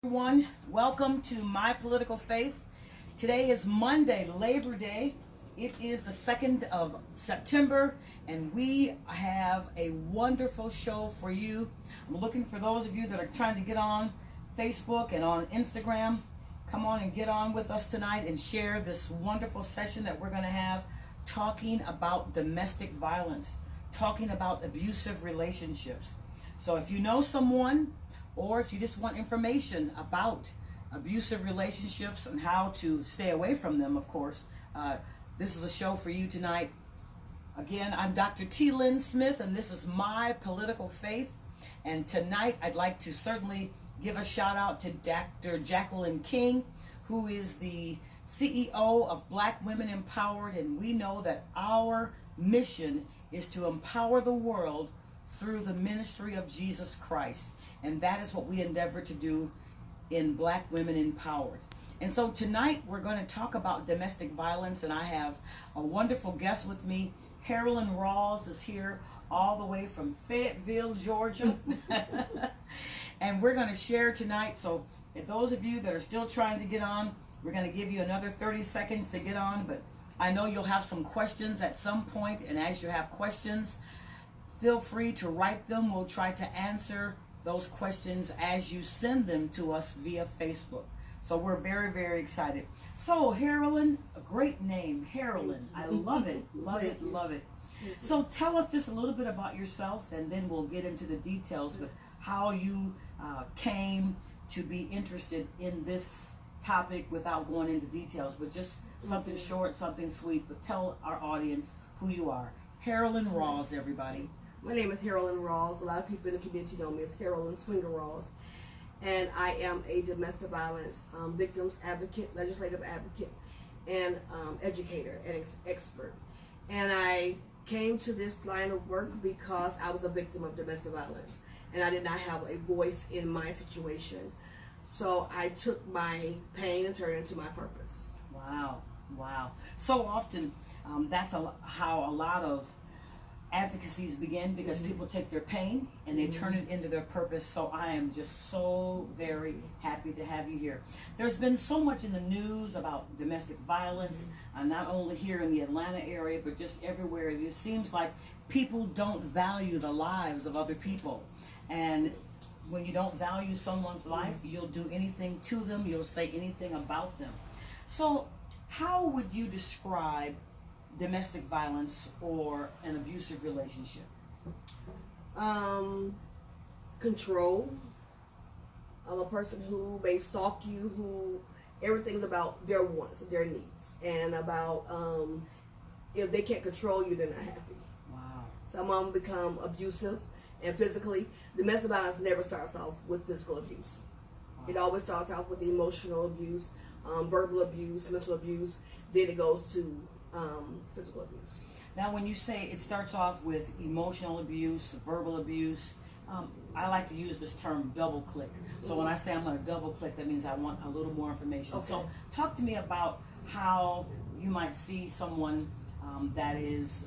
Everyone, welcome to My Political Faith. Today is Monday, Labor Day. It is the 2nd of September, and we have a wonderful show for you. I'm looking for those of you that are trying to get on Facebook and on Instagram. Come on and get on with us tonight and share this wonderful session that we're going to have talking about domestic violence, talking about abusive relationships. So if you know someone, or if you just want information about abusive relationships and how to stay away from them, of course, this is a show for you tonight. Again, I'm Dr. T. Lynn Smith, and this is My Political Faith. And tonight, I'd like to certainly give a shout out to Dr. Jacqueline King, who is the CEO of Black Women Empowered. And we know that our mission is to empower the world through the ministry of Jesus Christ. And that is what we endeavor to do in Black Women Empowered. And so tonight we're going to talk about domestic violence, and I have a wonderful guest with me. Harralyn Rawls is here all the way from Fayetteville, Georgia. And we're going to share tonight. So if those of you that are still trying to get on, we're going to give you another 30 seconds to get on. But I know you'll have some questions at some point, and as you have questions, feel free to write them. We'll try to answer those questions as you send them to us via Facebook. So we're very, very excited. So Harralyn, a great name, Harralyn. I love it, love it, love it. So tell us just a little bit about yourself, and then we'll get into the details with how you came to be interested in this topic without going into details, but just something short, something sweet. But tell our audience who you are. Harralyn Rawls, everybody. My name is Harralyn Rawls. A lot of people in the community know me as Harralyn Swinger Rawls. And I am a domestic violence victims advocate, legislative advocate, and educator and expert. And I came to this line of work because I was a victim of domestic violence. And I did not have a voice in my situation. So I took my pain and turned it into my purpose. Wow, wow. So often that's how a lot of advocacies begin, because people take their pain and they turn it into their purpose. So I am just so very happy to have you here. There's been so much in the news about domestic violence, not only here in the Atlanta area, but just everywhere. It just seems like people don't value the lives of other people. And when you don't value someone's life, you'll do anything to them, you'll say anything about them. So how would you describe domestic violence or an abusive relationship? Control. I'm a person who may stalk you, who everything's about their wants and their needs, and about if they can't control you, they're not happy. Wow. Some of them become abusive and physically. Domestic violence never starts off with physical abuse. Wow. It always starts off with emotional abuse, verbal abuse, mental abuse. Then it goes to physical abuse. Now, when you say it starts off with emotional abuse, verbal abuse, I like to use this term double click. So when I say I'm going to double click, that means I want a little more information. Okay. So talk to me about how you might see someone that is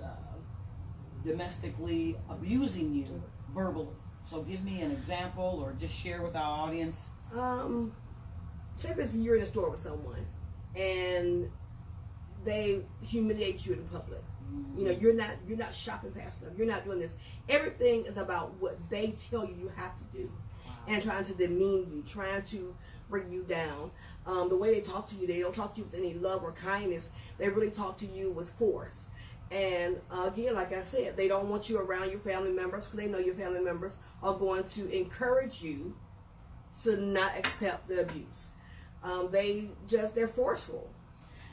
domestically abusing you verbally. So give me an example, or just share with our audience. Say for instance, you're in a store with someone and they humiliate you in public. You know, you're not shopping fast enough. You're not doing this. Everything is about what they tell you you have to do. Wow. And trying to demean you, trying to bring you down. The way they talk to you, they don't talk to you with any love or kindness. They really talk to you with force. And again, like I said, they don't want you around your family members, because they know your family members are going to encourage you to not accept the abuse. They're forceful.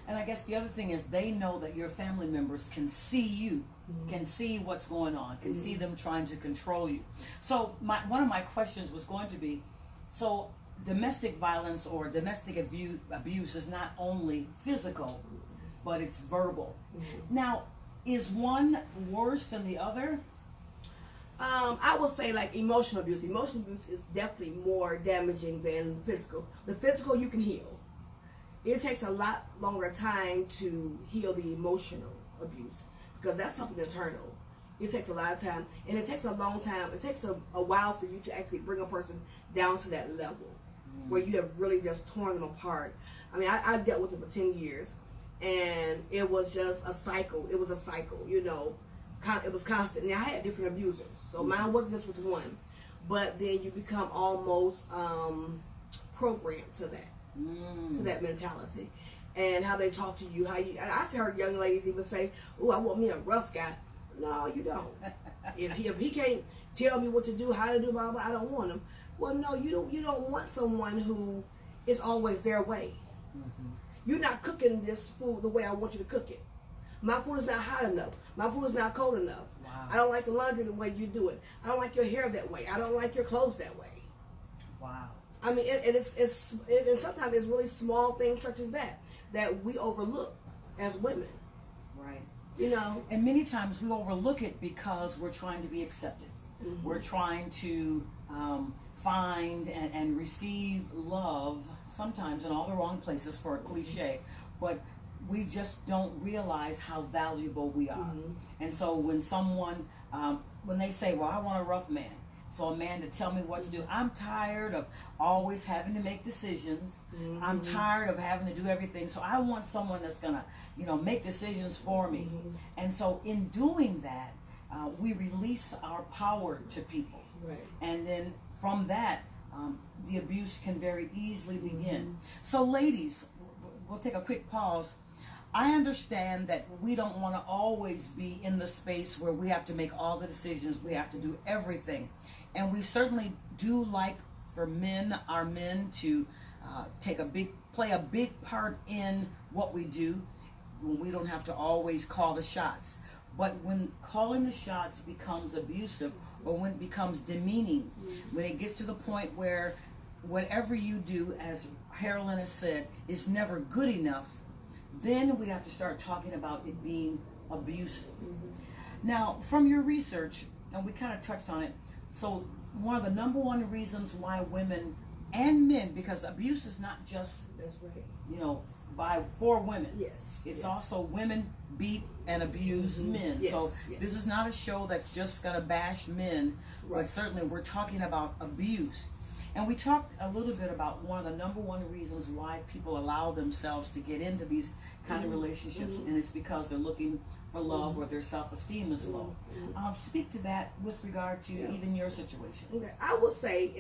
And I guess the other thing is they know that your family members can see you, can see what's going on, can see them trying to control you. So one of my questions was going to be, so domestic violence or domestic abuse is not only physical, but it's verbal. Now, is one worse than the other? I would say like emotional abuse. Emotional abuse is definitely more damaging than physical. The physical you can heal. It takes a lot longer time to heal the emotional abuse, because that's something internal. It takes a lot of time, and it takes a long time. It takes a while for you to actually bring a person down to that level. where you have really just torn them apart. I mean, I dealt with it for 10 years, and it was just a cycle. It was a cycle, you know. It was constant. Now, I had different abusers, so mine wasn't just with one. But then you become almost programmed to that mentality. And how they talk to you, and I've heard young ladies even say, "Oh, I want me a rough guy." No, you don't. if he can't tell me what to do, how to do, blah blah, I don't want him. Well, no, you don't want someone who is always their way. Mm-hmm. You're not cooking this food the way I want you to cook it. My food is not hot enough. My food is not cold enough. Wow. I don't like the laundry the way you do it. I don't like your hair that way. I don't like your clothes that way. Wow. I mean, and sometimes it's really small things such as that we overlook as women. Right. You know. And many times we overlook it because we're trying to be accepted. Mm-hmm. We're trying to find and receive love, sometimes in all the wrong places for a cliche, but we just don't realize how valuable we are. Mm-hmm. And so when someone, when they say, well, I want a rough man, so a man to tell me what to do, I'm tired of always having to make decisions. Mm-hmm. I'm tired of having to do everything. So I want someone that's going to, make decisions for me. Mm-hmm. And so in doing that, we release our power to people. Right. And then from that, the abuse can very easily begin. Mm-hmm. So ladies, we'll take a quick pause. I understand that we don't want to always be in the space where we have to make all the decisions, we have to do everything. And we certainly do like for our men to play a big part in what we do, when we don't have to always call the shots. But when calling the shots becomes abusive, or when it becomes demeaning, when it gets to the point where whatever you do, as Harralyn has said, is never good enough, then we have to start talking about it being abusive. Mm-hmm. Now, from your research, and we kind of touched on it, so one of the number one reasons why women and men, because abuse is not just, that's right, for women. Yes. It's also women beat and abuse mm-hmm. men. Yes. So this is not a show that's just going to bash men, right. But certainly we're talking about abuse. And we talked a little bit about one of the number one reasons why people allow themselves to get into these kind of relationships, and it's because they're looking for love, or their self-esteem is low. Speak to that with regard to even your situation. Okay. I would say,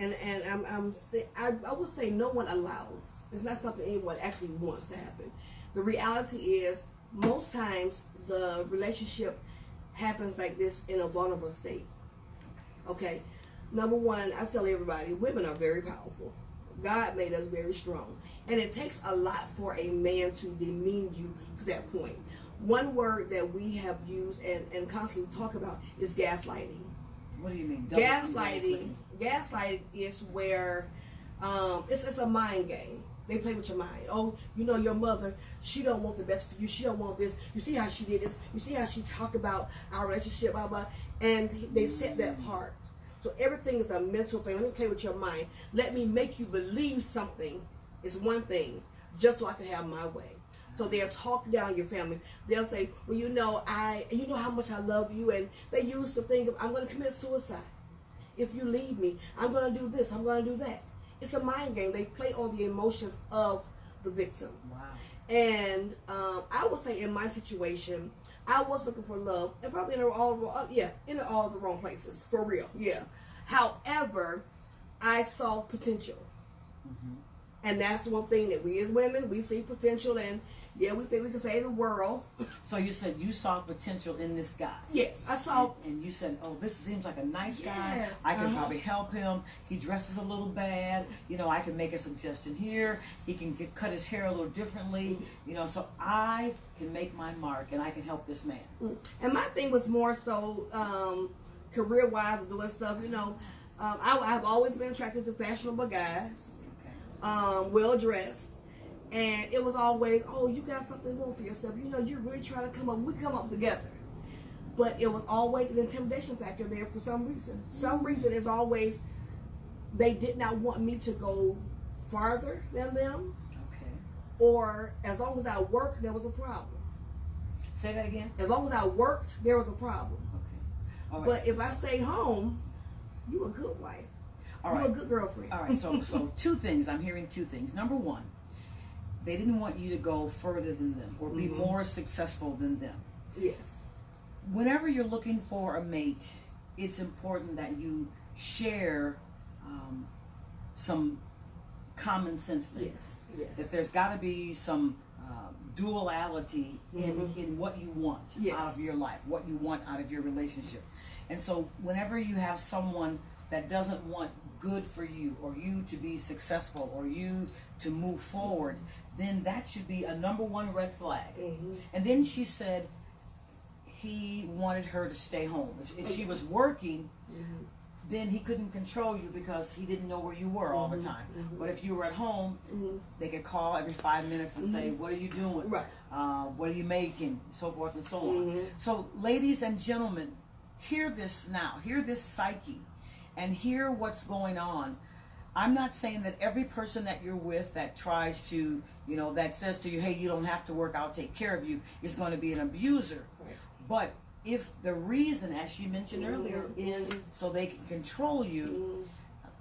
I would say no one allows. It's not something anyone actually wants to happen. The reality is, most times the relationship happens like this in a vulnerable state. Okay. Number one, I tell everybody, women are very powerful. God made us very strong. And it takes a lot for a man to demean you to that point. One word that we have used and constantly talk about is gaslighting. What do you mean? Gaslighting is where it's a mind game. They play with your mind. Oh, your mother, she don't want the best for you. She don't want this. You see how she did this. You see how she talked about our relationship, blah, blah. And they set that part. So everything is a mental thing. Let me play with your mind. Let me make you believe something is one thing, just so I can have my way. So they'll talk down your family. They'll say, well, you know how much I love you. And they used to think of, I'm going to commit suicide. If you leave me, I'm going to do this, I'm going to do that. It's a mind game. They play on the emotions of the victim. Wow. And I would say in my situation, I was looking for love, and probably in all the wrong places, for real, yeah. However, I saw potential. Mm-hmm. And that's one thing that we as women, we see potential, and we think we can save the world. So you said you saw potential in this guy. Yes, I saw. And you said, oh, this seems like a nice guy. I can probably help him. He dresses a little bad. I can make a suggestion here. He can cut his hair a little differently. So I can make my mark, and I can help this man. And my thing was more so career-wise, doing stuff. I've always been attracted to fashionable guys. Well-dressed, and it was always, oh, you got something going for yourself, you're really trying to we come up together. But it was always an intimidation factor there for some reason is always, they did not want me to go farther than them. Okay. Or as long as I worked, there was a problem. Say that again. As long as I worked, there was a problem. Okay. All right. But if I stayed home, you a good wife. All right. You're a good girlfriend. All right. So two things. I'm hearing two things. Number one, they didn't want you to go further than them or be more successful than them. Yes. Whenever you're looking for a mate, it's important that you share some common sense things. Yes. That there's got to be some duality in what you want out of your life, what you want out of your relationship. And so whenever you have someone that doesn't want good for you or you to be successful or you to move forward, then that should be a number one red flag. And then she said he wanted her to stay home. If she was working, then he couldn't control you because he didn't know where you were all the time. But if you were at home, they could call every 5 minutes and say, what are you doing? Right. What are you making? So forth and so on. So ladies and gentlemen, hear this now. Hear this psyche and hear what's going on. I'm not saying that every person that you're with that tries to, that says to you, hey, you don't have to work, I'll take care of you, is going to be an abuser. Right. But if the reason, as she mentioned earlier, is so they can control you,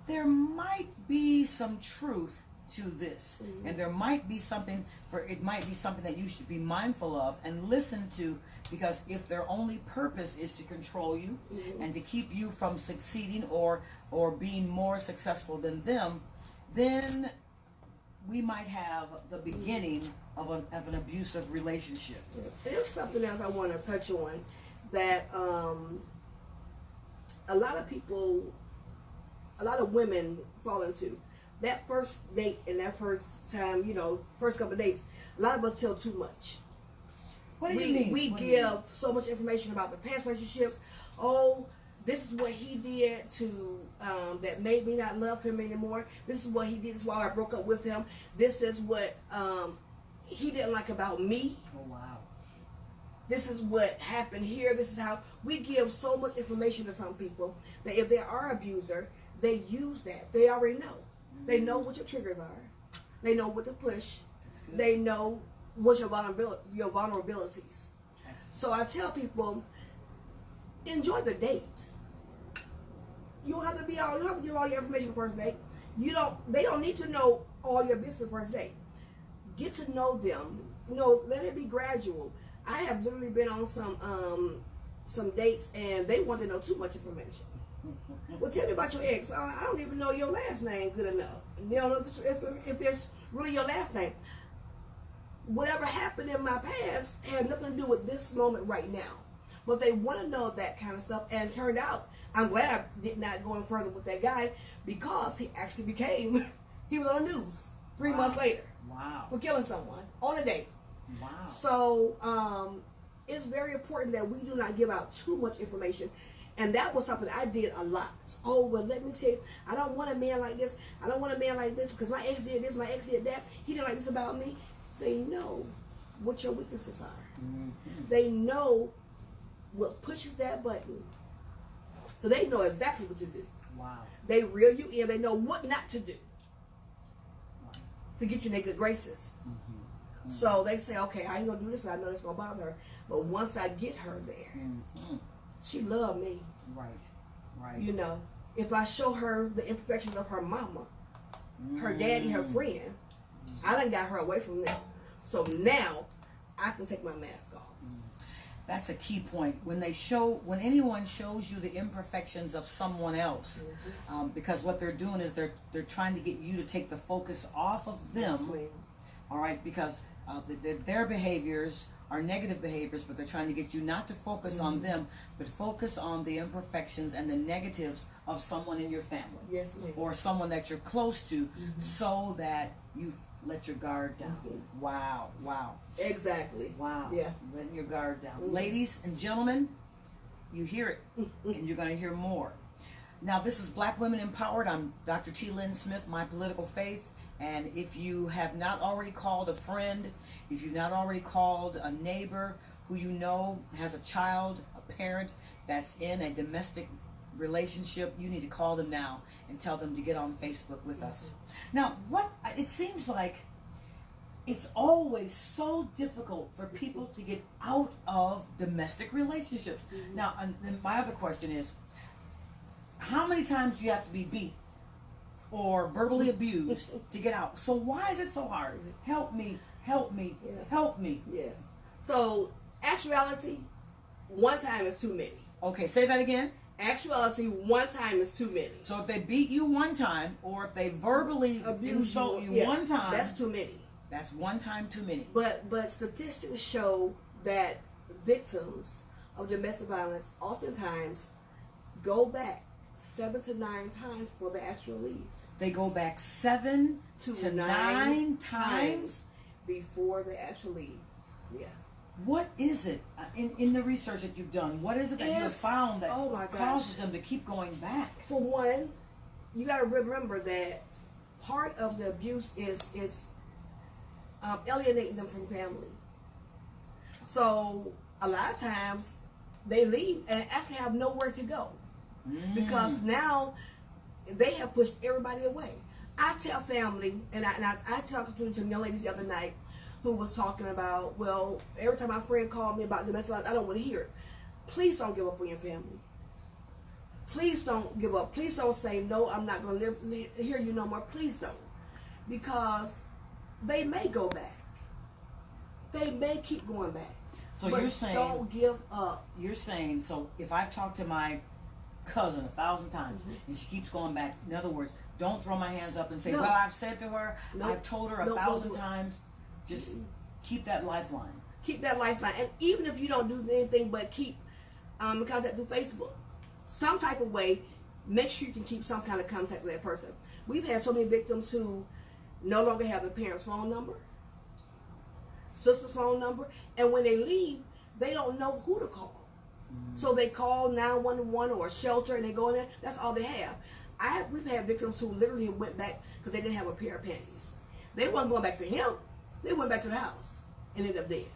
there might be some truth to this. And there might be something that you should be mindful of and listen to, because if their only purpose is to control you and to keep you from succeeding or being more successful than them, then we might have the beginning of an abusive relationship. There's something else I want to touch on that a lot of women fall into. That first date and that first time, first couple of dates, a lot of us tell too much. What do you mean? We give so much information about the past relationships. Oh, this is what he did to that made me not love him anymore. This is what he did. This is why I broke up with him. This is what he didn't like about me. Oh, wow. This is what happened here. This is how we give so much information to some people that if they are an abuser, they use that. They already know. They know what your triggers are. They know what to push. They know what's your vulnerabilities. So I tell people, enjoy the date. You don't have to give all your information first date. They don't need to know all your business first date. Get to know them. Let it be gradual. I have literally been on some dates and they want to know too much information. Well, tell me about your ex. I don't even know your last name good enough. You don't know if it's really your last name. Whatever happened in my past had nothing to do with this moment right now. But they want to know that kind of stuff. And it turned out, I'm glad I did not go any further with that guy, because he actually he was on the news 3 months later. Wow. For killing someone on a date. Wow. So it's very important that we do not give out too much information. And that was something I did a lot. Oh, well, let me tell you, I don't want a man like this. I don't want a man like this because my ex did this, my ex did that. He didn't like this about me. They know what your weaknesses are. They know what pushes that button. So they know exactly what to do. Wow. They reel you in. They know what not to do to get you in their good graces. So they say, okay, I ain't going to do this. I know it's going to bother her. But once I get her there, she loved me. Right. If I show her the imperfections of her mama, her daddy, her friend, I done got her away from them. So now I can take my mask off. That's a key point. When anyone shows you the imperfections of someone else, because what they're doing is they're trying to get you to take the focus off of them. Yes, all right, because their behaviors are negative behaviors, but they're trying to get you not to focus on them, but focus on the imperfections and the negatives of someone in your family. Yes, ma'am. Or someone that you're close to, so that you let your guard down. Wow. Exactly. Wow. Yeah. Letting your guard down. Ladies and gentlemen, you hear it, and you're going to hear more. Now, this is Black Women Empowered. I'm Dr. T. Lynn Smith, My Political Faith. And if you have not already called a friend, if you've not already called a neighbor who you know has a child, a parent that's in a domestic relationship, you need to call them now and tell them to get on Facebook with us. Now, it seems like it's always so difficult for people to get out of domestic relationships. Now, and then my other question is, how many times do you have to be beat or verbally abused to get out. So why is it so hard? Help me, help me, help me. Yes. So, actuality, one time is too many. Okay, say that again. Actuality, one time is too many. So if they beat you one time, or if they verbally insult you one time, that's too many. That's one time too many. But statistics show that victims of domestic violence oftentimes go back 7 to 9 times before they actually leave. They go back 7 to 9 times before they actually leave. Yeah. What is it in the research that you've done? What is it that you have found that causes them to keep going back? For one, you got to remember that part of the abuse is alienating them from family. So a lot of times they leave and actually have nowhere to go because now they have pushed everybody away. I tell family, and I talked to some young ladies the other night who was talking about, well, every time my friend called me about domestic violence, I don't want to hear it. Please don't give up on your family. Please don't give up. Please don't say, no, I'm not going to hear you no more. Please don't. Because they may go back. They may keep going back. So but you're saying, don't give up. You're saying, so if I've talked to my cousin 1,000 times and she keeps going back, in other words, don't throw my hands up and say, well, I've said to her, I've told her 1,000 times. Just keep that lifeline. Keep that lifeline. And even if you don't do anything but keep in contact through Facebook, some type of way, make sure you can keep some kind of contact with that person. We've had so many victims who no longer have their parents' phone number, sister's phone number, and when they leave, they don't know who to call. So they call 911 or a shelter and they go in there. That's all they have. We've had victims who literally went back because they didn't have a pair of panties. They weren't going back to him. They went back to the house and ended up dead.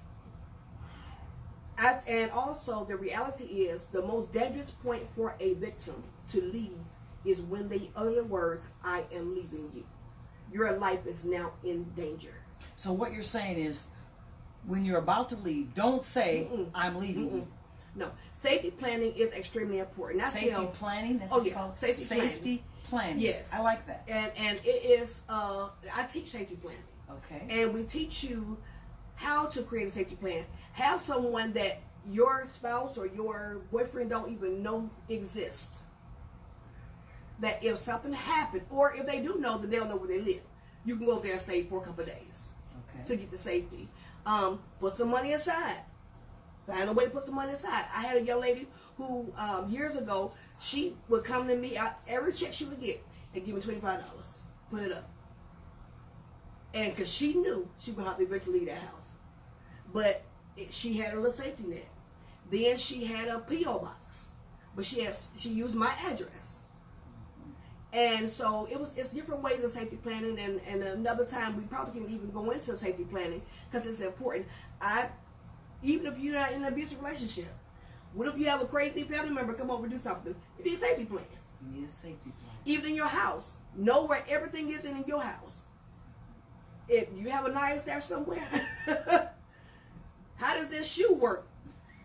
And also, the reality is the most dangerous point for a victim to leave is when they utter the words, I am leaving you. Your life is now in danger. So what you're saying is, when you're about to leave, don't say, I'm leaving you. No. Safety planning is extremely important. Safety planning? That's what it's called? Safety planning. Yes. I like that. And it is, I teach safety planning. Okay. And we teach you how to create a safety plan. Have someone that your spouse or your boyfriend don't even know exists. That if something happened, or if they do know, that they'll know where they live. You can go there and stay for a couple of days to get the safety. Put some money aside. Find a way to put some money aside. I had a young lady who years ago, she would come to me, every check she would get, and give me $25. Put it up. And because she knew she would have to eventually leave that house. But she had a little safety net. Then she had a P.O. box. But she used my address. And so it's different ways of safety planning. And another time we probably can even go into safety planning because it's important. Even if you're not in an abusive relationship, what if you have a crazy family member come over and do something? You need a safety plan. You need a safety plan. Even in your house. Know where everything is in your house. If you have a knife stash somewhere, how does this shoe work?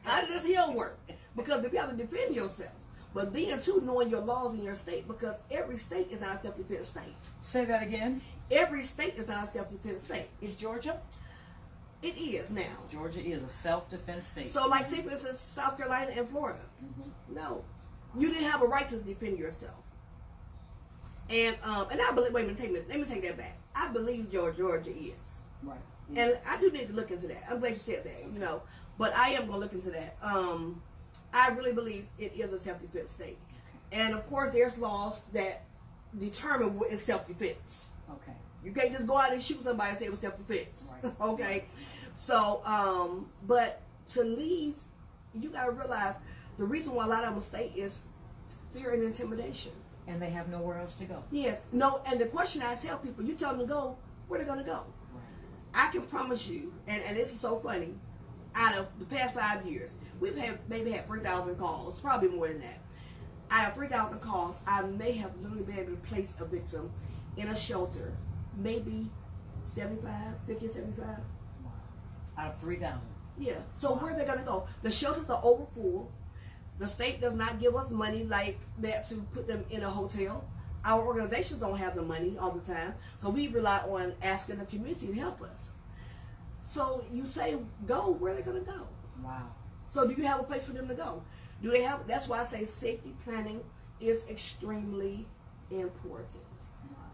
How does this heel work? Because if you have to defend yourself. But then, too, knowing your laws in your state, because every state is not a self-defense state. Say that again. Every state is not a self-defense state. Is Georgia? It is now. Georgia is a self-defense state. So, like, say, for instance, South Carolina and Florida. No. You didn't have a right to defend yourself. And I believe, wait a minute, let me take that back. I believe Georgia is. Right. And I do need to look into that. I'm glad you said that, But I am going to look into that. I really believe it is a self-defense state. Okay. And, of course, there's laws that determine what is self-defense. Okay. You can't just go out and shoot somebody and say it was self-defense. Right. Okay. So, but to leave, you got to realize the reason why a lot of them stay is fear and intimidation. And they have nowhere else to go. Yes. No, and the question I tell people, you tell them to go, where are they going to go? Right. I can promise you, and this is so funny, out of the past 5 years, we've maybe had 3,000 calls, probably more than that. Out of 3,000 calls, I may have literally been able to place a victim in a shelter, maybe 50 or 75. Wow. Out of 3,000? Yeah. So where are they going to go? The shelters are overfull. The state does not give us money like that to put them in a hotel. Our organizations don't have the money all the time, so we rely on asking the community to help us. So you say, go, where are they going to go? Wow. So do you have a place for them to go? Do they have? That's why I say safety planning is extremely important,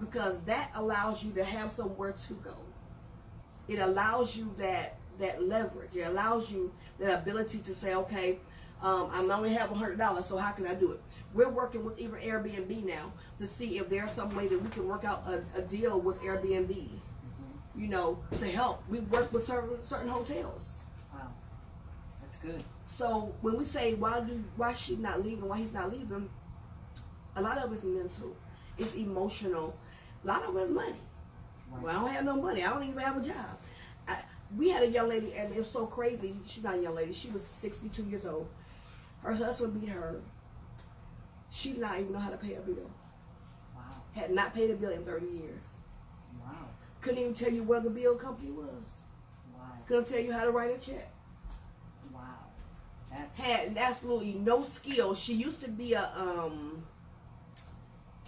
because that allows you to have somewhere to go. It allows you that leverage. It allows you that ability to say, okay, I only have $100, so how can I do it? We're working with even Airbnb now to see if there's some way that we can work out a deal with Airbnb, you know, to help. We work with certain hotels. Wow, that's good. So when we say why she's not leaving, why he's not leaving, a lot of it's mental, it's emotional, a lot of it's money. Right. Well, I don't have no money. I don't even have a job. We had a young lady, and it was so crazy. She's not a young lady. She was 62 years old. Her husband beat her. She did not even know how to pay a bill. Wow. Had not paid a bill in 30 years. Wow. Couldn't even tell you where the bill company was. Wow. Couldn't tell you how to write a check. Wow. That's... Had absolutely no skill. She used to be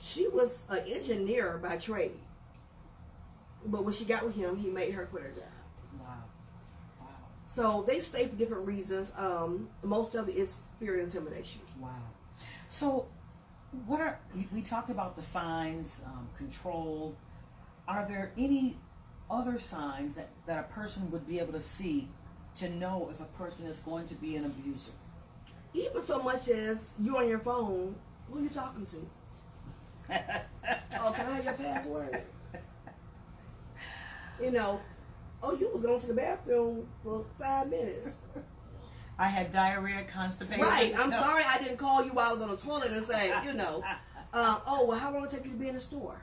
she was an engineer by trade. But when she got with him, he made her quit her job. Wow. Wow. So they stay for different reasons. Most of it is fear and intimidation. Wow. So, we talked about the signs, control. Are there any other signs that a person would be able to see to know if a person is going to be an abuser? Even so much as you on your phone, who are you talking to? Oh, can I have your password? You know, oh, you was going to the bathroom for 5 minutes. I had diarrhea, constipation. Right. I'm sorry I didn't call you while I was on the toilet and say, you know, oh, well, how long it take you to be in the store?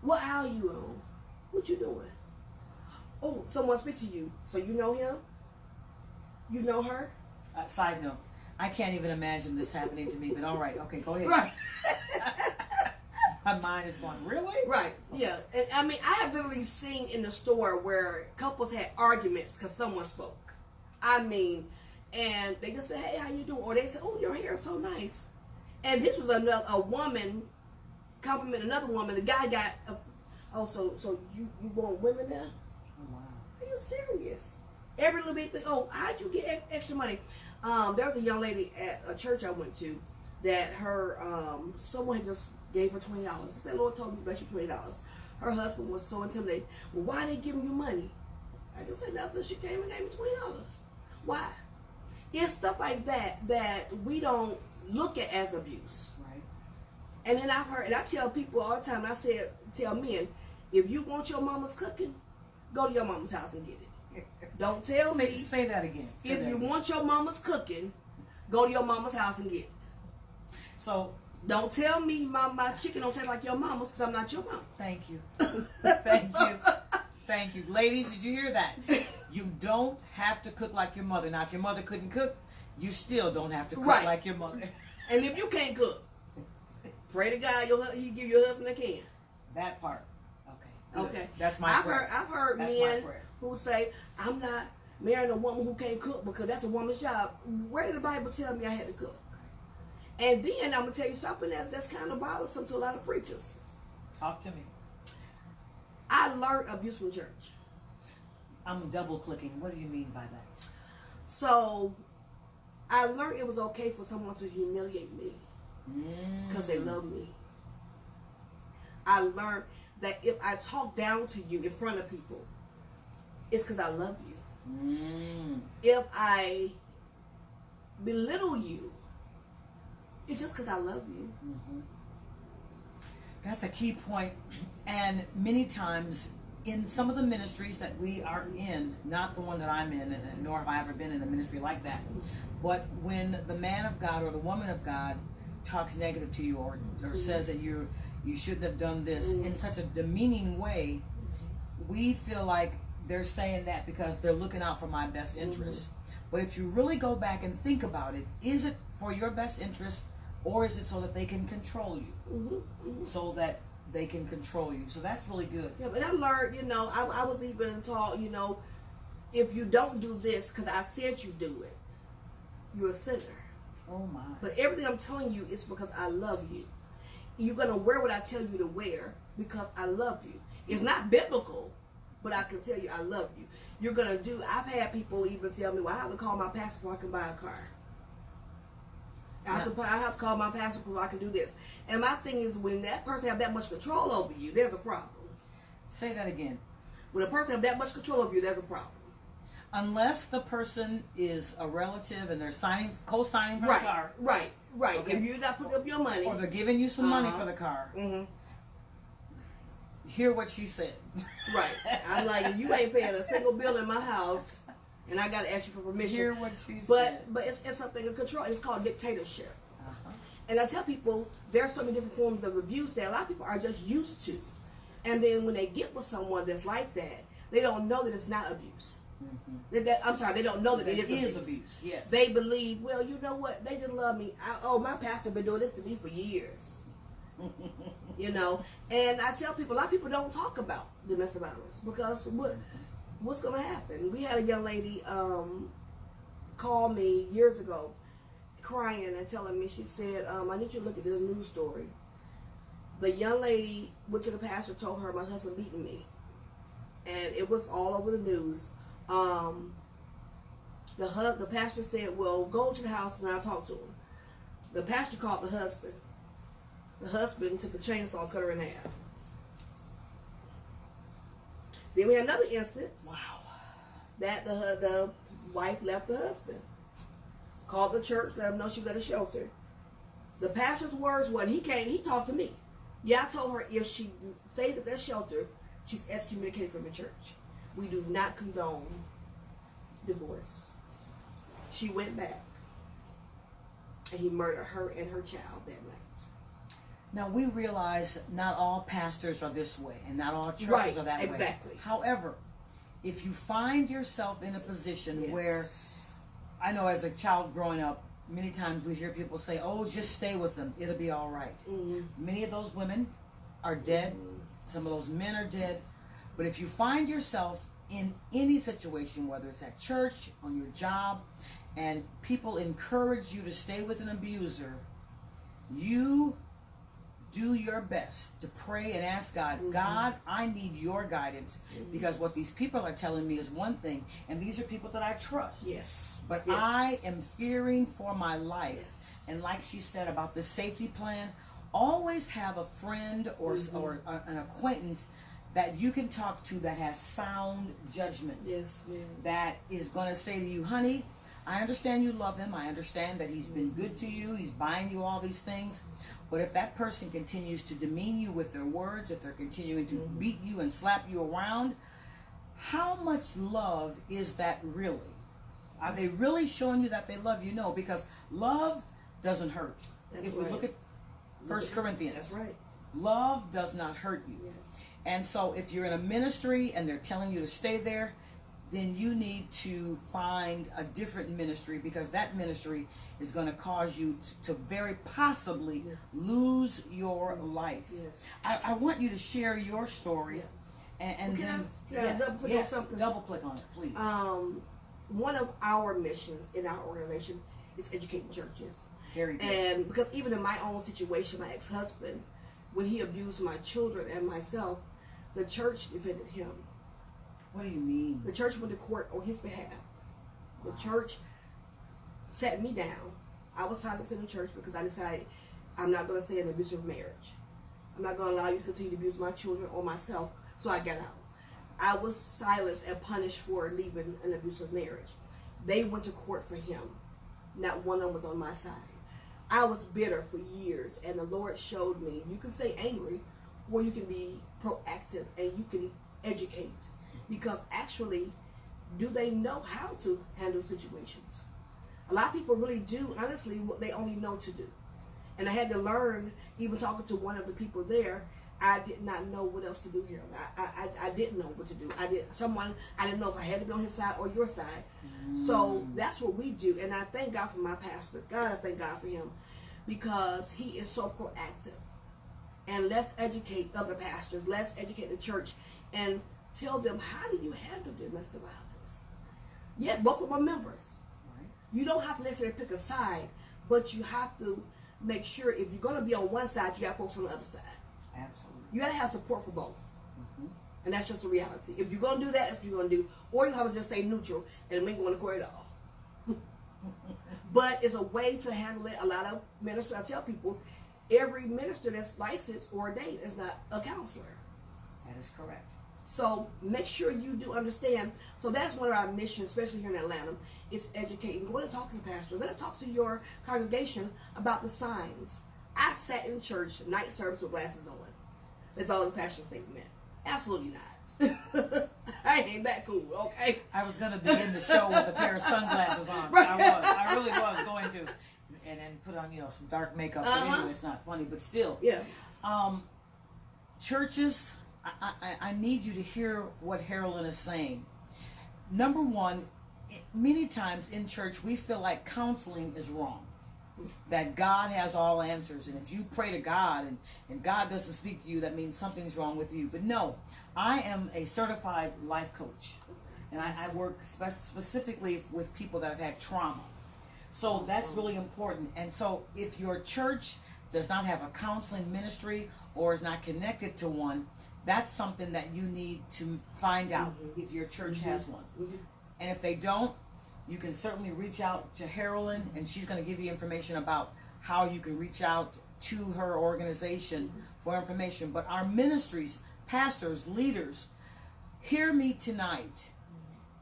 What aisle you on? What you doing? Oh, someone speak to you. So you know him? You know her? Side note, I can't even imagine this happening to me, but all right. Okay, go ahead. Right. My mind is going, really? Right, yeah. And I mean, I have literally seen in the store where couples had arguments because someone spoke. I mean, and they just say, hey, how you doing? Or they say, oh, your hair is so nice. And this was a woman compliment another woman. The guy got, so you want women now? Oh, wow. Are you serious? Every little bit thing, oh, how'd you get extra money? There was a young lady at a church I went to that her, someone had just gave her $20. I said, Lord told me to bless you $20. Her husband was so intimidated. Well, why are they giving you money? I just said nothing. She came and gave me $20. Why? It's stuff like that we don't look at as abuse. Right. And then I've heard, and I tell people all the time, tell men, if you want your mama's cooking, go to your mama's house and get it. Don't tell me. Say that again. If you want your mama's cooking, go to your mama's house and get it. So, don't tell me my chicken don't taste like your mama's, because I'm not your mama. thank you. Thank you. Thank you. Ladies, did you hear that? You don't have to cook like your mother. Now, if your mother couldn't cook, you still don't have to cook like your mother. And if you can't cook, pray to God he give your husband a can. That part. Okay. Good. Okay. That's my prayer. I've heard men who say, I'm not marrying a woman who can't cook because that's a woman's job. Where did the Bible tell me I had to cook? And then I'm going to tell you something that's kind of bothersome to a lot of preachers. Talk to me. I learned abuse from church. I'm double clicking. What do you mean by that? So, I learned it was okay for someone to humiliate me because they love me. I learned that if I talk down to you in front of people, it's because I love you. If I belittle you, it's just because I love you. That's a key point. And many times in some of the ministries that we are in, not the one that I'm in, and nor have I ever been in a ministry like that, but when the man of God or the woman of God talks negative to you or says that you shouldn't have done this in such a demeaning way, we feel like they're saying that because they're looking out for my best interest. But if you really go back and think about it, is it for your best interest, or is it so that they can control you? So that they can control you. So that's really good. Yeah, but I learned, I was even taught, if you don't do this because I said you do it, you're a sinner. Oh my. But everything I'm telling you is because I love you. you're going to wear what I tell you to wear because I love you. It's not biblical, but I can tell you I love you. You're going to do, I've had people even tell me, well, I have to call my pastor before I can buy a car. I have to call my pastor before I can do this. And my thing is, when that person has that much control over you, there's a problem. Say that again. When a person has that much control over you, there's a problem. Unless the person is a relative and they're co-signing for the car. Right. Okay. If you're not putting up your money. Or they're giving you some money for the car. Mm-hmm. Hear what she said. Right. I'm like, you ain't paying a single bill in my house, and I got to ask you for permission. Hear what she said. But it's something of control. It's called dictatorship. Uh-huh. And I tell people, there are so many different forms of abuse that a lot of people are just used to. And then when they get with someone that's like that, they don't know that it's not abuse. Mm-hmm. I'm sorry, they don't know that it is abuse. Yes. They believe, well, you know what? They just love me. My pastor been doing this to me for years. You know, and I tell people, a lot of people don't talk about domestic violence because what's going to happen? We had a young lady call me years ago, crying and telling me, she said, I need you to look at this news story. The young lady went to the pastor, told her my husband beating me, and it was all over the news. The pastor said, well, go to the house and I'll talk to him. The pastor called the husband. The husband took a chainsaw and cut her in half. Then we had another instance. Wow. That the wife left the husband. Called the church, let them know she got a shelter. The pastor's words were, he talked to me. Yeah, I told her if she stays at that shelter, she's excommunicated from the church. We do not condone divorce. She went back, and he murdered her and her child that night. Now, we realize not all pastors are this way, and not all churches are that way. Exactly. However, if you find yourself in a position where, I know as a child growing up, many times we hear people say, oh, just stay with them, it'll be all right. Mm-hmm. Many of those women are dead. Mm-hmm. Some of those men are dead. But if you find yourself in any situation, whether it's at church, on your job, and people encourage you to stay with an abuser, you do your best to pray and ask God, mm-hmm. God, I need your guidance, mm-hmm. because what these people are telling me is one thing, and these are people that I trust. Yes. But yes. I am fearing for my life. Yes. And like she said about the safety plan, always have a friend or, mm-hmm. or an acquaintance that you can talk to that has sound judgment. Yes, ma'am. That is going to say to you, honey, I understand you love him. I understand that he's been good to you. He's buying you all these things. But if that person continues to demean you with their words, if they're continuing to mm-hmm. beat you and slap you around, how much love is that really? Are they really showing you that they love you? No, because love doesn't hurt. That's if right. we look at 1 Corinthians, that's right. Love does not hurt you. Yes. And so if you're in a ministry and they're telling you to stay there, then you need to find a different ministry, because that ministry is going to cause you to very possibly lose your life. Yes. I want you to share your story, and then double click on it, please. One of our missions in our organization is educating churches. Very good. And because even in my own situation, my ex-husband, when he abused my children and myself, the church defended him. What do you mean? The church went to court on his behalf. The church sat me down. I was silenced in the church because I decided I'm not going to stay in an abusive marriage. I'm not going to allow you to continue to abuse my children or myself, so I got out. I was silenced and punished for leaving an abusive marriage. They went to court for him. Not one of them was on my side. I was bitter for years, and the Lord showed me you can stay angry or you can be proactive and you can educate. Because actually, do they know how to handle situations? A lot of people really do, honestly, what they only know to do. And I had to learn, even talking to one of the people there, I did not know what else to do here. I didn't know what to do. I didn't know if I had to be on his side or your side. So that's what we do. And I thank God for my pastor. God, I thank God for him, because he is so proactive. And let's educate other pastors. Let's educate the church and tell them, how do you handle domestic violence? Yes, both of my members. Right. You don't have to necessarily pick a side, but you have to make sure if you're going to be on one side, you got folks on the other side. Absolutely. You got to have support for both. And that's just the reality. If you're going to do that, that's what you're going to do. Or you have to just stay neutral and we ain't going to go at all. But it's a way to handle it. A lot of ministers, I tell people, every minister that's licensed or ordained is not a counselor. That is correct. So make sure you do understand. So that's one of our missions, especially here in Atlanta, is educating. Go and talk to the pastors. Let us talk to your congregation about the signs. I sat in church, night service with glasses on. That's all the pastor statement. Absolutely not. I ain't that cool, okay? I was going to begin the show with a pair of sunglasses on. Right. I really was going to. And then put on, some dark makeup. But anyway, it's not funny, but still. Yeah. Churches, I need you to hear what Harralyn is saying. Number one, many times in church, we feel like counseling is wrong. That God has all answers, and if you pray to God and God doesn't speak to you, that means something's wrong with you. But no, I am a certified life coach, and I work specifically with people that have had trauma. So that's really important. And so if your church does not have a counseling ministry or is not connected to one, that's something that you need to find out if your church has one. And if they don't, you can certainly reach out to Harralyn, and she's going to give you information about how you can reach out to her organization for information. But our ministries, pastors, leaders, hear me tonight.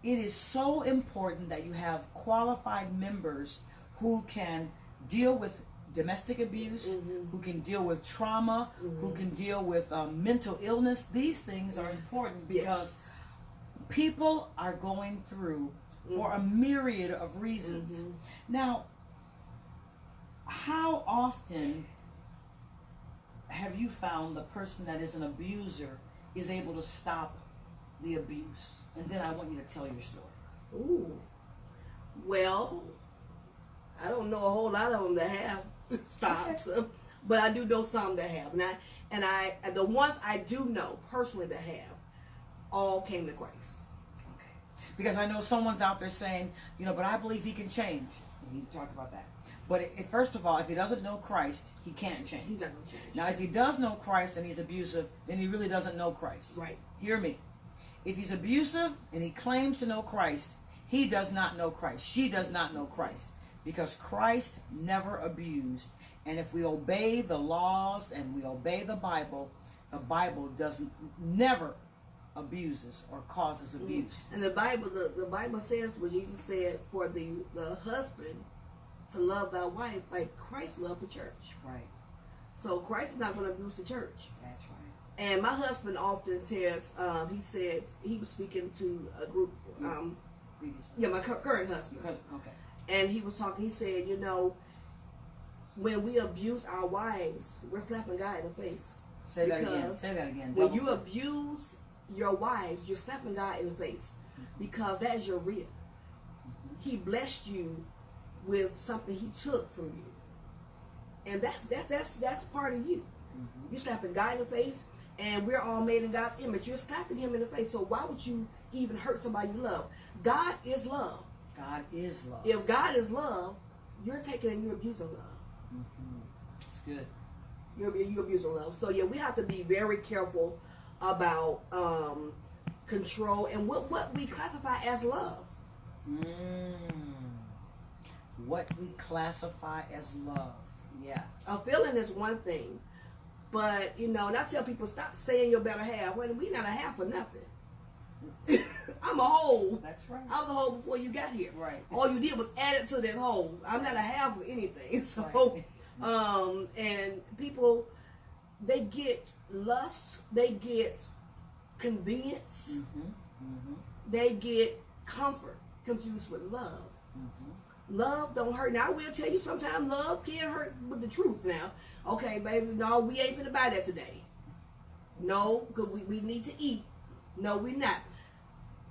It is so important that you have qualified members who can deal with domestic abuse, who can deal with trauma, who can deal with mental illness. These things are important because people are going through for a myriad of reasons. Now, how often have you found the person that is an abuser is able to stop the abuse? And then I want you to tell your story. Ooh. Well, I don't know a whole lot of them that have stopped, but I do know some that have. And the ones I do know personally that have all came to Christ. Because I know someone's out there saying, but I believe he can change. We need to talk about that. But first of all, if he doesn't know Christ, he can't change. He's not going to change. Now, if he does know Christ and he's abusive, then he really doesn't know Christ. Right. Hear me. If he's abusive and he claims to know Christ, he does not know Christ. She does not know Christ. Because Christ never abused. And if we obey the laws and we obey the Bible doesn't never abuses or causes abuse. And the Bible says what Jesus said, for the husband to love thy wife like Christ loved the church. Right. So Christ is not going to abuse the church. That's right. And my husband often says, he said he was speaking to a group. My current husband. Okay. And he was talking. He said, when we abuse our wives, we're slapping God in the face. Say that again. When you abuse your wives, you're slapping God in the face, because that is your real. He blessed you with something he took from you, and that's part of you. You're slapping God in the face, and we're all made in God's image. You're slapping him in the face. So why would you even hurt somebody you love? God is love. God is love. If God is love, you're taking and you're abusing love. It's good. You're abusing love. So we have to be very careful about control and what we classify as love. What we classify as love. Yeah. A feeling is one thing, but and I tell people, stop saying your better half. Well, we not a half or nothing. I'm a whole. That's right. I was a whole before you got here. Right. All you did was add it to that whole. I'm not a half of anything. So, right. And people, they get lust, they get convenience, they get comfort confused with love. Love don't hurt. Now I will tell you, sometimes love can hurt with the truth. Now, okay, baby, no, we ain't finna buy that today. No, because we need to eat. No, we not.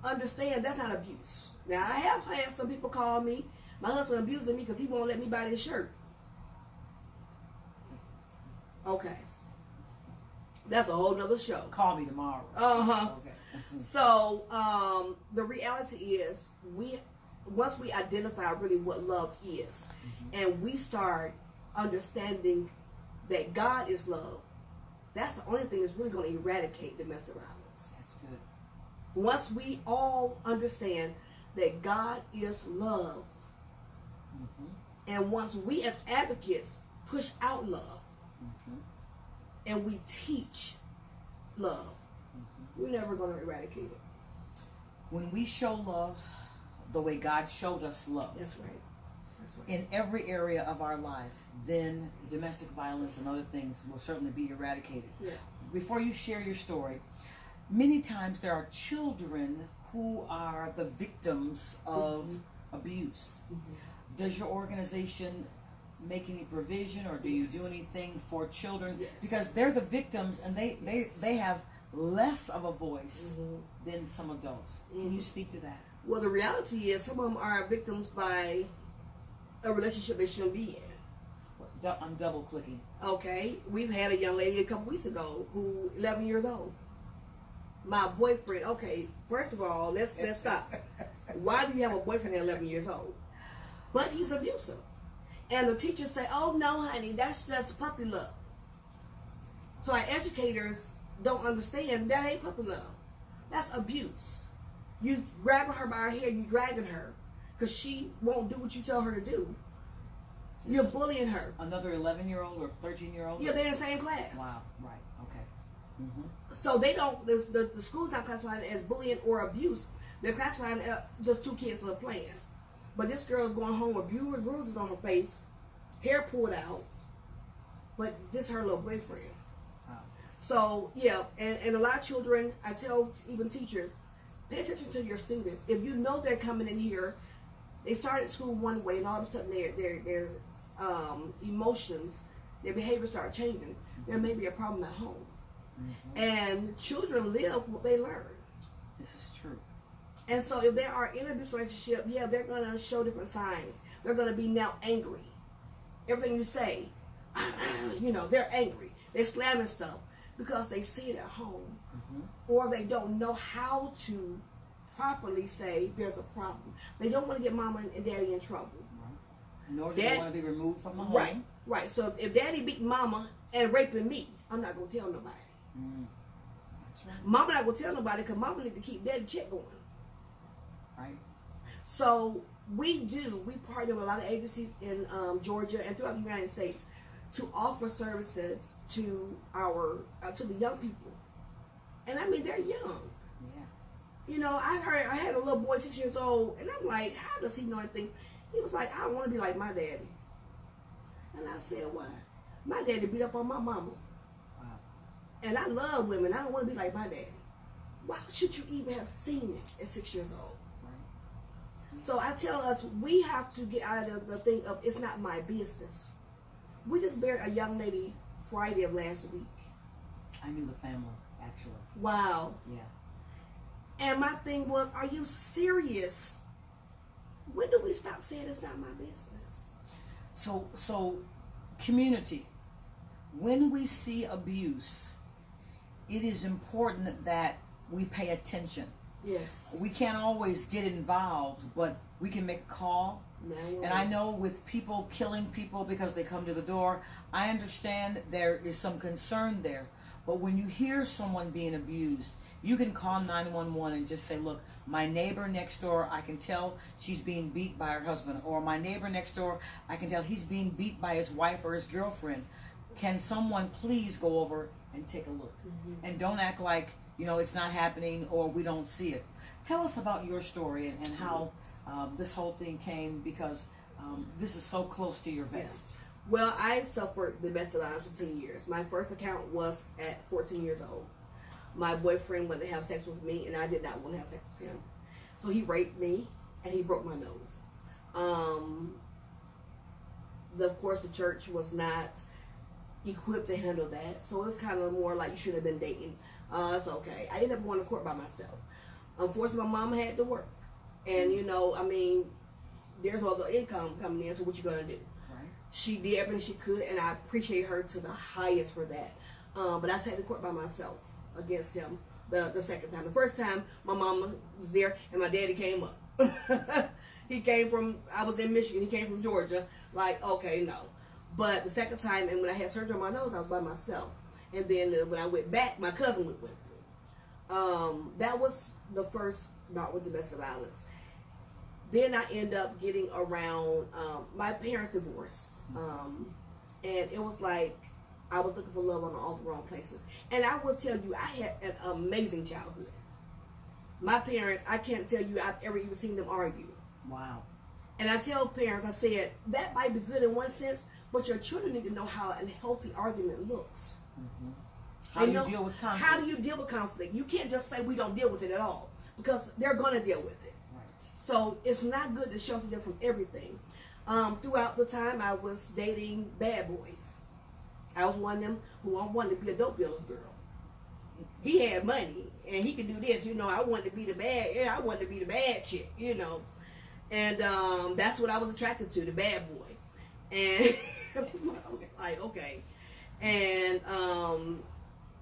Understand, that's not abuse. Now, I have had some people call me, my husband abusing me because he won't let me buy this shirt. Okay. That's a whole nother show. Call me tomorrow. Okay. Okay. So, the reality is, once we identify really what love is, and we start understanding that God is love, that's the only thing that's really going to eradicate domestic violence. That's good. Once we all understand that God is love, and once we as advocates push out love, and we teach love, we're never going to eradicate it. When we show love the way God showed us love, That's right. That's right. in every area of our life, then domestic violence and other things will certainly be eradicated. Yeah. Before you share your story, many times there are children who are the victims of abuse. Does your organization make any provision, or do you do anything for children? Yes. Because they're the victims, and they have less of a voice than some adults. Can you speak to that? Well, the reality is some of them are victims by a relationship they shouldn't be in. I'm double clicking. Okay, we've had a young lady a couple weeks ago who 11 years old. My boyfriend. Okay, first of all, let's stop. Why do you have a boyfriend at 11 years old? But he's abusive, and the teachers say, "Oh no, honey, that's just puppy love." So our educators don't understand that ain't puppy love. That's abuse. You grabbing her by her hair, you dragging her because she won't do what you tell her to do. You're bullying her. Another 11-year-old or 13-year-old? Yeah, they're in the same class. Wow, right, okay. So they don't, the school's not classifying it as bullying or abuse. They're classifying it as just two kids that are playing. But this girl's going home with bruises on her face, hair pulled out, but this is her little boyfriend. Wow. So, yeah, and a lot of children, I tell even teachers, pay attention to your students. If you know they're coming in here, they started school one way, and all of a sudden their emotions, their behavior start changing. There may be a problem at home. And children live what they learn. This is true. And so if they are in a abusive relationship, yeah, they're going to show different signs. They're going to be now angry. Everything you say, they're angry. They're slamming stuff because they see it at home. Or they don't know how to properly say there's a problem. They don't want to get mama and daddy in trouble. Nor do they want to be removed from the home. Right. So if daddy beat mama and raping me, I'm not going to tell nobody. That's right. Mama not going to tell nobody because mama need to keep daddy check going. Right. So we partner with a lot of agencies in Georgia and throughout the United States to offer services to to the young people. And I mean, they're young. Yeah. I had a little boy 6 years old, and I'm like, how does he know anything? He was like, I want to be like my daddy. And I said, why? My daddy beat up on my mama. Wow. And I love women. I don't want to be like my daddy. Why should you even have seen it at 6 years old? Right. So I tell us, we have to get out of the thing of it's not my business. We just buried a young lady Friday of last week. I knew the family, actually. Wow. Yeah. And my thing was, are you serious? When do we stop saying it's not my business? So community, when we see abuse, it is important that we pay attention. Yes. We can't always get involved, but we can make a call. And I know with people killing people because they come to the door, I understand there is some concern there. But when you hear someone being abused, you can call 911 and just say, look, my neighbor next door, I can tell she's being beat by her husband. Or my neighbor next door, I can tell he's being beat by his wife or his girlfriend. Can someone please go over and take a look? And don't act like, it's not happening or we don't see it. Tell us about your story and how this whole thing came, because this is so close to your vest. Well, I suffered domestic violence for 10 years. My first account was at 14 years old. My boyfriend wanted to have sex with me, and I did not want to have sex with him. So he raped me, and he broke my nose. Of course, the church was not equipped to handle that. So it was kind of more like you should have been dating. It's okay. I ended up going to court by myself. Unfortunately, my mom had to work. And, there's all the income coming in, so what you going to do? She did everything she could, and I appreciate her to the highest for that. But I sat in court by myself against him the second time. The first time, my mama was there, and my daddy came up. I was in Michigan, he came from Georgia. Like, okay, no. But the second time, and when I had surgery on my nose, I was by myself. And then when I went back, my cousin went with me. That was the first bout with domestic violence. Then I end up getting around, my parents divorced. And it was like, I was looking for love on all the wrong places. And I will tell you, I had an amazing childhood. My parents, I can't tell you I've ever even seen them argue. Wow. And I tell parents, I said, that might be good in one sense, but your children need to know how a healthy argument looks. Mm-hmm. How do you deal with conflict? How do you deal with conflict? You can't just say we don't deal with it at all, because they're going to deal with it. Right. So it's not good to shelter them from everything. Throughout the time, I was dating bad boys. I was one of them who wanted to be a dope dealer's girl. He had money, and he could do this. You know, I wanted to be the bad chick, you know. And that's what I was attracted to, the bad boy. And like, okay. And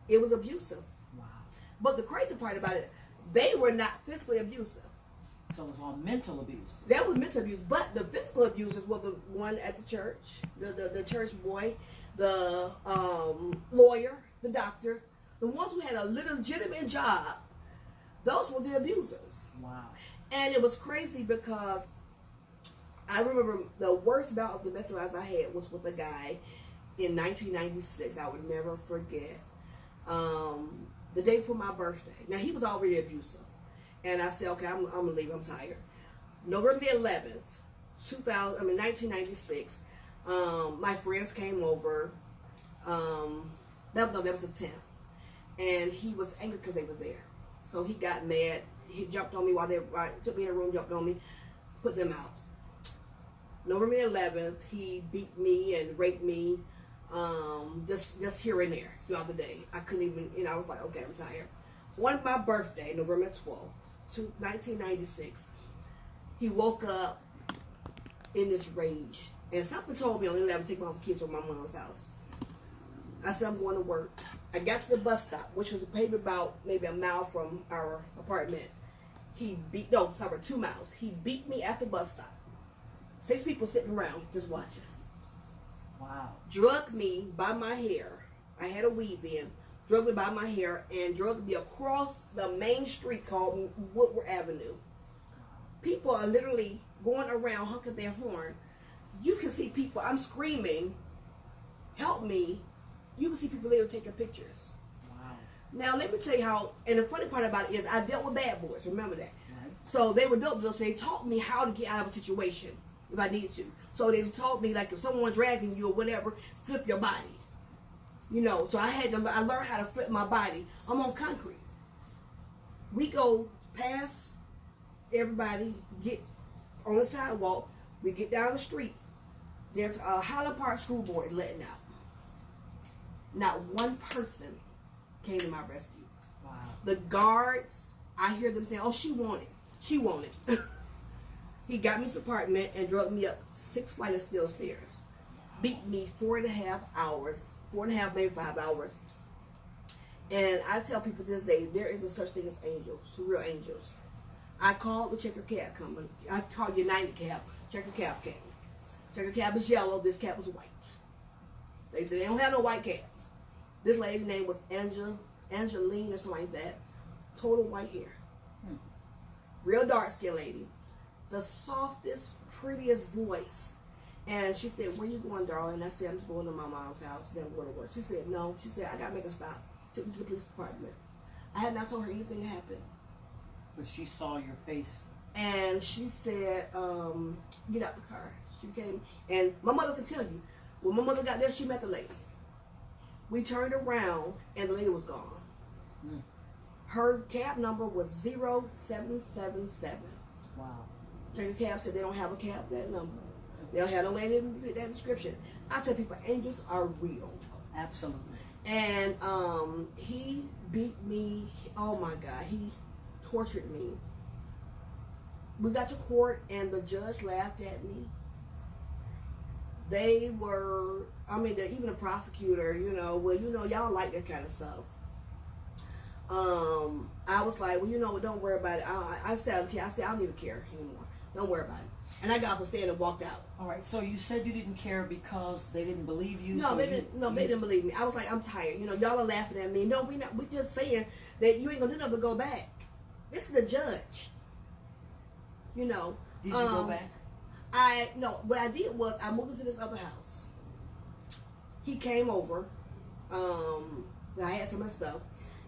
it was abusive. Wow. But the crazy part about it, they were not physically abusive. So it was all mental abuse. That was mental abuse. But the physical abusers were the one at the church, the church boy, the lawyer, the doctor, the ones who had a legitimate job. Those were the abusers. Wow. And it was crazy because I remember the worst bout of domestic violence I had was with a guy in 1996. I would never forget. The day before my birthday. Now, he was already abusive. And I said, okay, I'm going to leave. I'm tired. November the 11th, 1996, my friends came over. That was the 10th. And he was angry because they were there. So he got mad. He jumped on me while they took me in the room, jumped on me, put them out. November 11th, he beat me and raped me, just here and there throughout the day. I couldn't even, I was like, okay, I'm tired. On my birthday, November 12th, 1996, he woke up in this rage. And something told me on the 11th to take my kids from my mom's house. I said, I'm going to work. I got to the bus stop, which was maybe about a mile from our apartment. 2 miles. He beat me at the bus stop. 6 people sitting around just watching. Wow. Drugged me by my hair. I had a weave then. Drugged me by my hair and drugged me across the main street called Woodward Avenue. People are literally going around honking their horn. You can see people, I'm screaming, help me. You can see people there taking pictures. Wow. Now, let me tell you how, and the funny part about it is I dealt with bad boys, remember that. Right. So they were dope, so they taught me how to get out of a situation if I needed to. So they taught me, like, if someone's dragging you or whatever, flip your body. You know, so I learned how to flip my body. I'm on concrete. We go past everybody, get on the sidewalk, we get down the street. There's a Highland Park school board letting out. Not one person came to my rescue. Wow. The guards, I hear them saying, oh, she wanted. She wanted. He got me to the apartment and drugged me up 6 flights of steel stairs. Beat me 4.5 hours, 4.5, maybe 5 hours. And I tell people to this day, there is a such thing as angels, real angels. I called the checker cab company. I called United Cab. Checker cab came. Checker cab is yellow. This cab was white. They said they don't have no white cabs. This lady's name was Angeline or something like that. Total white hair. Real dark skinned lady. The softest, prettiest voice. And she said, where you going, darling? I said, I'm just going to my mom's house. Then I'm going to work. She said, no. She said, I got to make a stop. Took me to the police department. I had not told her anything happened. But she saw your face. And she said, get out the car. She came. And my mother can tell you, when my mother got there, she met the lady. We turned around, and the lady was gone. Her cab number was 0777. Wow. Checker cab said they don't have a cab that number. They don't have no lady in that description. I tell people, angels are real. Absolutely. And he beat me. Oh my God, he tortured me. We got to court, and the judge laughed at me. They were, even the prosecutor, y'all like that kind of stuff. I was like, well, don't worry about it. I said, okay. I said, I don't even care anymore. Don't worry about it. And I got up and stand and walked out. All right. So you said you didn't care because they didn't believe you. No, so they didn't. No, they didn't believe me. I was like, I'm tired. You know, y'all are laughing at me. No, we not. We just saying that you ain't gonna do nothing but go back. This is the judge. You know. Did you go back? No. What I did was I moved into this other house. He came over. I had some of my stuff,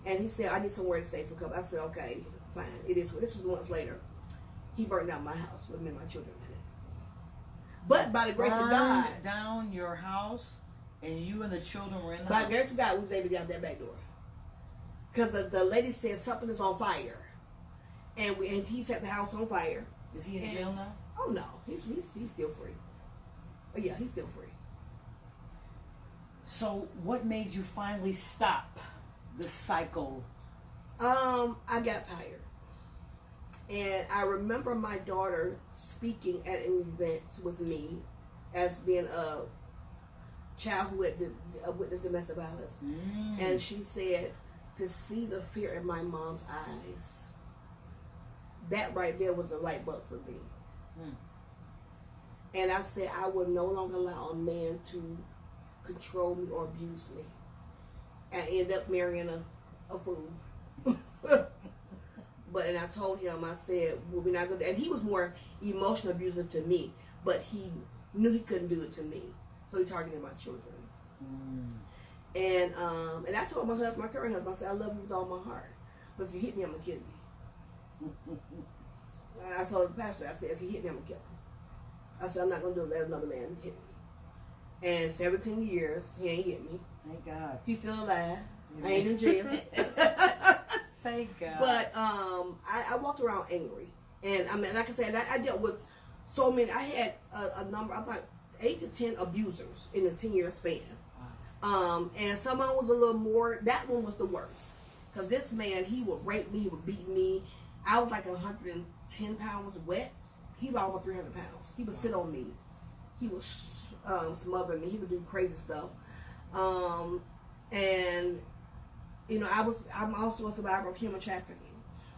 and he said I need somewhere to stay for a couple. I said okay, fine. It is. This was months later. He burned down my house with me and my children in it. But by the grace of God, down your house, and you and the children were in the by house. the grace of God, we was able to get out that back door. Because the lady said something is on fire, and he set the house on fire. Is he in jail now? Oh no, he's still free. Oh yeah, he's still free. So, what made you finally stop the cycle? I got tired. And I remember my daughter speaking at an event with me as being a child who had witnessed domestic violence. And she said, to see the fear in my mom's eyes, that right there was a light bulb for me. And I said, I would no longer allow a man to control me or abuse me. And I ended up marrying a fool. And I told him, I said, well, we're not going to, and he was more emotional abusive to me, but he knew he couldn't do it to me. So he targeted my children. And I told my husband, my current husband, I said, I love you with all my heart. But if you hit me, I'm going to kill you. And I told the pastor, I said, if he hit me, I'm going to kill him. I said, I'm not going to let another man hit me. And 17 years, he ain't hit me. Thank God. He's still alive. I ain't in jail. Thank God. But I walked around angry. And I mean, like I said, I dealt with so many. I had a number, about 8 to 10 abusers in a 10-year span. And someone was a little more, that one was the worst. Because this man, he would rape me, he would beat me. I was like 110 pounds wet. He was almost 300 pounds. He would sit on me. He would smother me. He would do crazy stuff. And, you know, I'm also a survivor of human trafficking.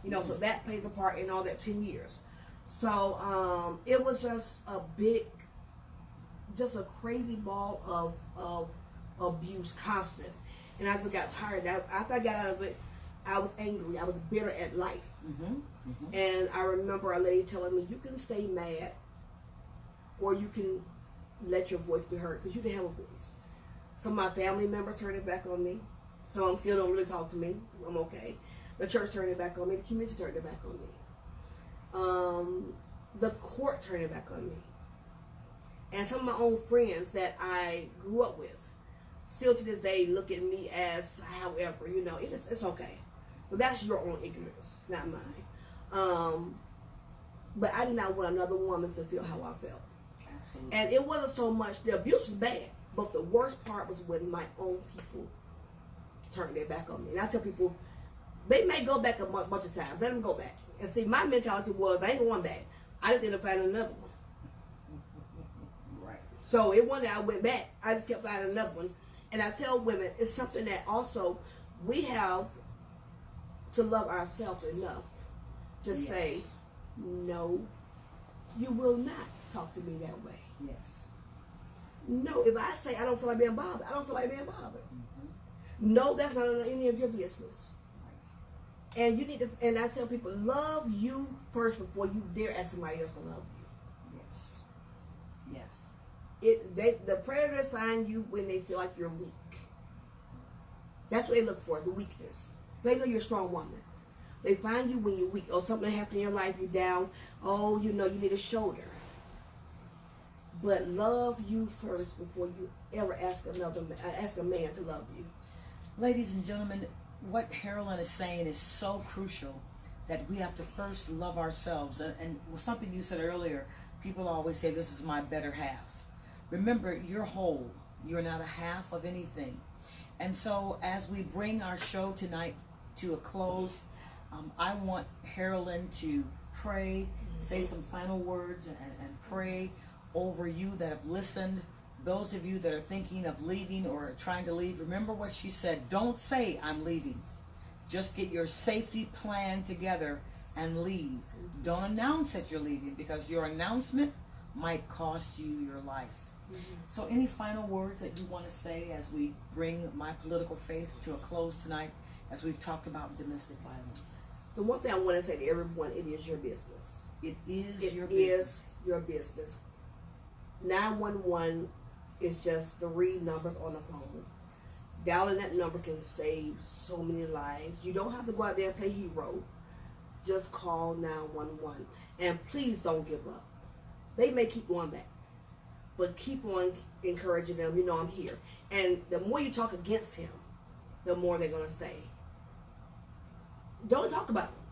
You know, so that plays a part in all that 10 years. So it was just a crazy ball of abuse, constant. And I just got tired. After I got out of it, I was angry. I was bitter at life. And I remember a lady telling me, you can stay mad or you can let your voice be heard, because you didn't have a voice. Some of my family members turned it back on me. Some of them still don't really talk to me. I'm okay. The church turned it back on me. The community turned it back on me. The court turned it back on me. And some of my own friends that I grew up with still to this day look at me as however, you know, it's okay. But that's your own ignorance, not mine. But I did not want another woman to feel how I felt. Absolutely. And it wasn't so much, the abuse was bad, but the worst part was when my own people turned their back on me. And I tell people, they may go back a bunch of times. Let them go back. And see, my mentality was, I ain't going back. I just ended up finding another one. Right. So it wasn't that I went back. I just kept finding another one. And I tell women, it's something that also we have to love ourselves enough to say, no, you will not talk to me that way. Yes. No, if I say I don't feel like being bothered, I don't feel like being bothered. No, that's not any of your business. Right. And you need to, and I tell people, love you first before you dare ask somebody else to love you. Yes. Yes. The predators find you when they feel like you're weak. That's what they look for, the weakness. They know you're a strong woman. They find you when you're weak. Oh, something happened in your life, you're down. Oh, you know, you need a shoulder. But love you first before you ever ask a man to love you. Ladies and gentlemen, what Harralyn is saying is so crucial, that we have to first love ourselves. And something you said earlier, people always say, this is my better half. Remember, you're whole. You're not a half of anything. And so as we bring our show tonight to a close, I want Harralyn to pray, say some final words, and pray over you that have listened. Those of you that are thinking of leaving or trying to leave, remember what she said. Don't say I'm leaving. Just get your safety plan together and leave. Don't announce that you're leaving, because your announcement might cost you your life. So any final words that you want to say as we bring My Political Faith to a close tonight, as we've talked about domestic violence? The one thing I want to say to everyone, it is your business. It is your business. It is your business. 911 is just 3 numbers on the phone. Dialing that number can save so many lives. You don't have to go out there and play hero. Just call 911. And please don't give up. They may keep going back, but keep on encouraging them. You know I'm here. And the more you talk against him, the more they're going to stay. Don't talk about them,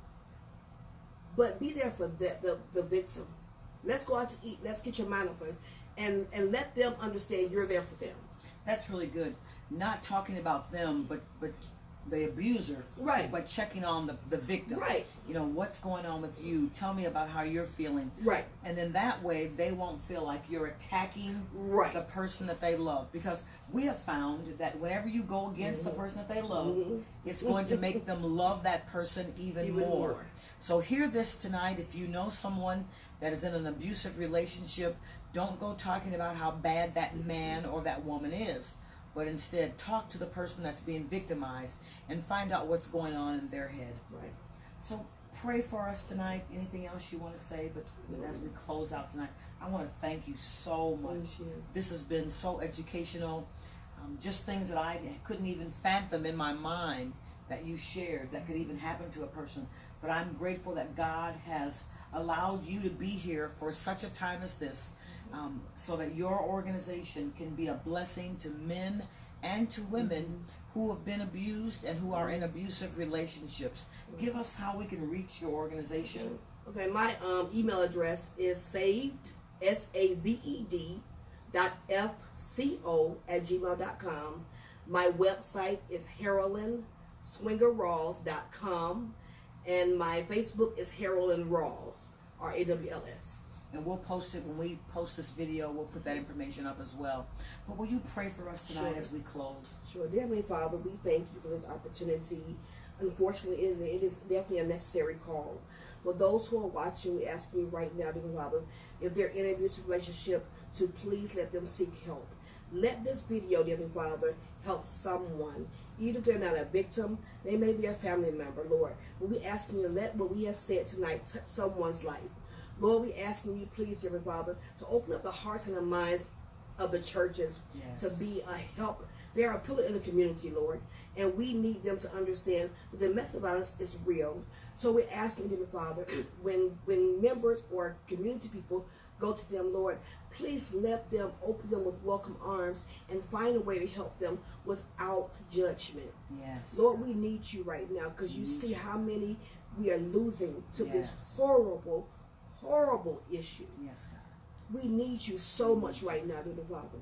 but be there for the victim. Let's go out to eat. Let's get your mind open, and let them understand you're there for them. That's really good. Not talking about them, but the abuser, right? But checking on the victim, right? You know, what's going on with you? Tell me about how you're feeling, right? And then that way they won't feel like you're attacking the person that they love, because we have found that whenever you go against the person that they love, it's going to make them love that person even more. So hear this tonight. If you know someone that is in an abusive relationship, don't go talking about how bad that man or that woman is, but instead talk to the person that's being victimized and find out what's going on in their head. Right. So pray for us tonight. Anything else you want to say? But as we close out tonight, I want to thank you so much. This has been so educational. Just things that I couldn't even fathom in my mind that you shared that could even happen to a person. But I'm grateful that God has allowed you to be here for such a time as this, so that your organization can be a blessing to men and to women who have been abused and who are in abusive relationships. Give us how we can reach your organization. Okay, my email address is saved, SAVED, .fco@gmail.com. My website is Harralyn, swingerrawls.com, and my Facebook is Harralyn Rawls, RAWLS. And we'll post it when we post this video. We'll put that information up as well. But will you pray for us tonight as we close? Sure. Dear Heavenly Father, we thank you for this opportunity. Unfortunately, it is definitely a necessary call. For those who are watching, we ask you right now, dear Father, if they're in an abusive relationship, to please let them seek help. Let this video, dear Father, help someone. Even if they're not a victim, they may be a family member, Lord. But we ask you to let what we have said tonight touch someone's life. Lord, we asking you, please, dear Father, to open up the hearts and the minds of the churches to be a help. They are a pillar in the community, Lord, and we need them to understand that domestic violence is real. So we're asking, dear Father, when members or community people go to them, Lord, please let them open them with welcome arms and find a way to help them without judgment. Yes. Lord, we need you right now, because you see how many we are losing to this horrible issue. Yes, God. We need you so much right now, dear Father.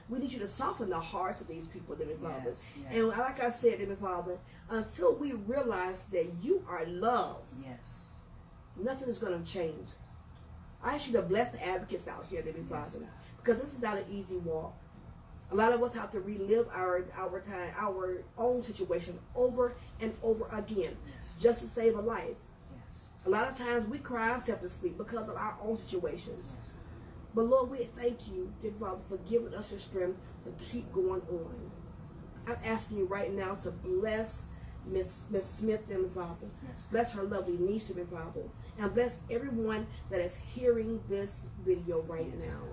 We need you to soften the hearts of these people, dear Father. Yes. And like I said, dear Father, until we realize that you are love, nothing is going to change. I ask you to bless the advocates out here, dear Father, because this is not an easy walk. A lot of us have to relive our own situations over and over again, just to save a life. A lot of times we cry ourselves to sleep because of our own situations. But Lord, we thank you, dear Father, for giving us the strength to keep going on. I'm asking you right now to bless Miss Smith, dear Father. Bless her lovely niece, dear Father. And bless everyone that is hearing this video right now.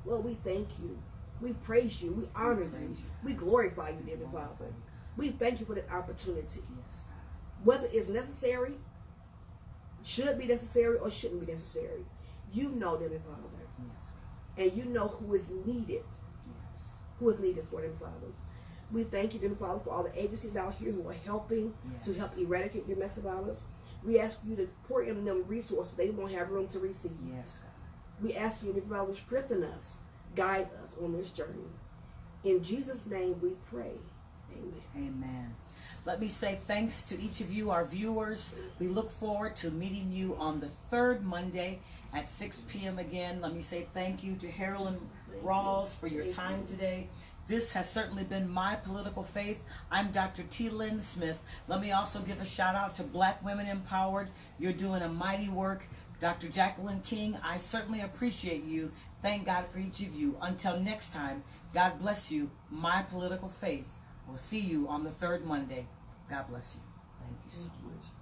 Lord, we thank you. We praise you. We honor you. We glorify you, dear Father. We thank you for the opportunity. Whether it's necessary, should be necessary, or shouldn't be necessary, you know, dear Father. And you know who is needed. Who is needed for them, Father. We thank you, dear Father, for all the agencies out here who are helping to help eradicate domestic violence. We ask you to pour in them resources they won't have room to receive. We ask you, dear Father, to strengthen us, guide us on this journey. In Jesus' name we pray. Amen. Amen. Let me say thanks to each of you, our viewers. We look forward to meeting you on the third Monday at 6 p.m. again. Let me say thank you to Harralyn Rawls for your time today. This has certainly been My Political Faith. I'm Dr. T. Lynn Smith. Let me also give a shout out to Black Women Empowered. You're doing a mighty work. Dr. Jacqueline King, I certainly appreciate you. Thank God for each of you. Until next time, God bless you. My Political Faith. We'll see you on the third Monday. God bless you. Thank you so much.